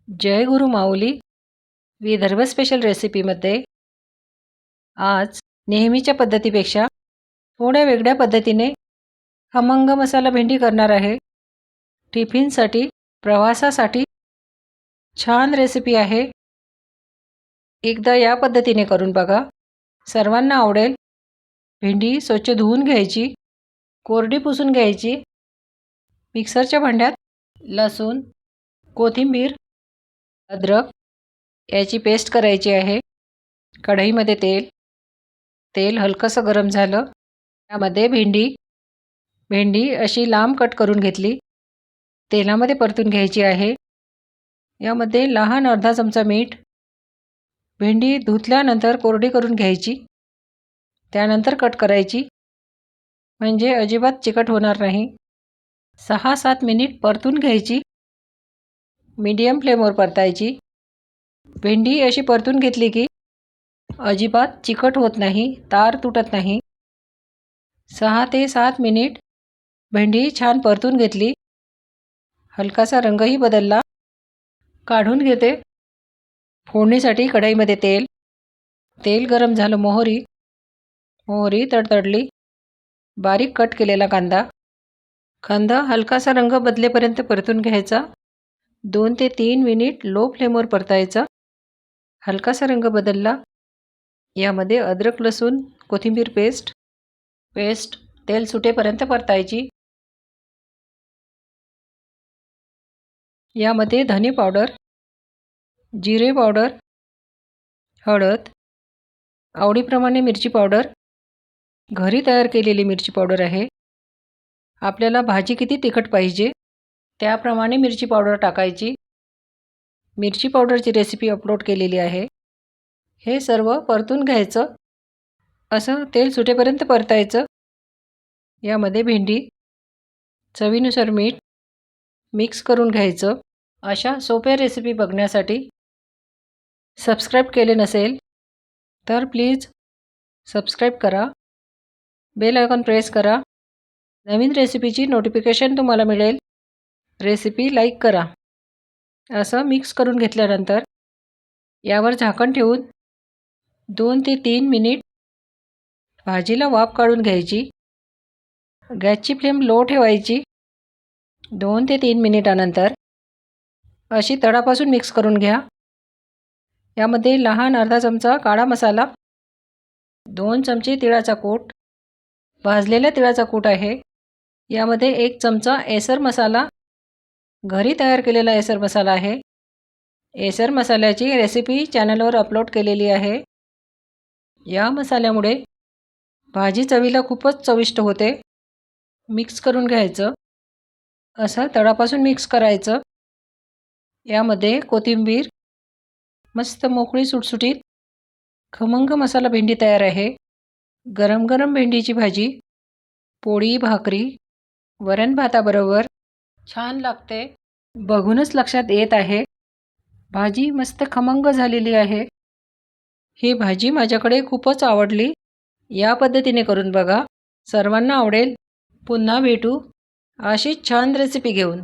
जय गुरु माऊली Vidarbha special रेसिपीमध्ये आज नेहमीच्या पद्धतीपेक्षा थोड्या वेगळ्या पद्धतीने खमंग मसाला भेंडी करणार आहे। टिफिनसाठी, प्रवासासाठी छान रेसिपी आहे। एकदा या पद्धतीने करून बघा, सर्वांना आवडेल। भेंडी स्वच्छ धुवून घ्यायची, कोरडी पुसून घ्यायची। मिक्सरच्या भांड्यात लसूण, कोथिंबीर, अद्रक याची पेस्ट करायची आहे। कढईमध्ये तेल हलकंसं गरम झालं, त्यामध्ये भेंडी अशी लांब कट करून घेतली, तेलामध्ये परतून घ्यायची आहे। यामध्ये लहान अर्धा चमचा मीठ, भेंडी धुतल्यानंतर कोरडी करून घ्यायची, त्यानंतर कट करायची, म्हणजे अजिबात चिकट होणार नाही। 6-7 मिनिट परतून घ्यायची, मीडियम फ्लेमवर परतायची। भेंडी अशी परतून घेतली की अजिबात चिकट होत नाही, तार तुटत नाही। 6 ते 7 मिनिट भेंडी छान परतून घेतली, हलकासा रंगही बदलला। काढून घेते। फोडणीसाठी कढईमध्ये तेल गरम झालं, मोहरी तडतडली, बारीक कट केलेला कांदा हलकासा रंग बदलेपर्यंत परतून घ्यायचा। 2 ते 3 मिनिट लो फ्लेमवर परतायचा। हलकासा रंग बदलला, यामध्ये अद्रक, लसूण, कोथिंबीर पेस्ट तेल सुटेपर्यंत परतायची। यामध्ये धने पावडर, जिरे पावडर, हळद, आवडीप्रमाणे मिरची पावडर, घरी तयार केलेली मिरची पावडर आहे। आपल्याला भाजी किती तिखट पाहिजे त्याप्रमाणे मिरची पावडर टाकायची। मिरची पावडरची रेसिपी अपलोड केलेली आहे। हे सर्व परतून घ्यायचं, असं तेल सुटेपर्यंत परतायचं। यामध्ये भेंडी, चवीनुसार मीठ मिक्स करून घ्यायचं। अशा सोप्या रेसिपी बघण्यासाठी सबस्क्राईब केले नसेल तर प्लीज सबस्क्राईब करा, बेल आयकॉन प्रेस करा, नवीन रेसिपीची नोटिफिकेशन तुम्हाला मिळेल। रेसिपी लाईक करा। असं मिक्स करून घेतल्यानंतर यावर झाकण ठेवून 2 ते 3 मिनिट भाजीला वाफ काढून घ्यायची। गॅसची फ्लेम लो ठेवायची। 2 ते 3 मिनिटानंतर अशी तळापासून मिक्स करून घ्या। यामध्ये लहान अर्धा चमचा काळा मसाला, 2 चमचे तिळाचा कूट, भाजलेल्या तिळाचा कूट आहे। यामध्ये 1 चमचा एसर मसाला, घरी तयार केलेला एसर मसाला आहे। एसर मसाल्याची रेसिपी चॅनलवर अपलोड केलेली आहे। या मसाल्यामुळे भाजी चवीला खूपच चविष्ट होते। मिक्स करून घ्यायचं, असं तळापासून मिक्स करायचं। यामध्ये कोथिंबीर, मस्त मोकळी सुटसुटीत खमंग मसाला भेंडी तयार आहे। गरम गरम भेंडीची भाजी पोळी, भाकरी, वरण भाताबरोबर छान लागते। बघूनच लक्षात येत आहे, भाजी मस्त खमंग झालेली आहे। ही भाजी माझ्याकडे खूपच आवडली। या पद्धतीने करून बघा, सर्वांना आवडेल। पुन्हा भेटू अशीच छान रेसिपी घेऊन।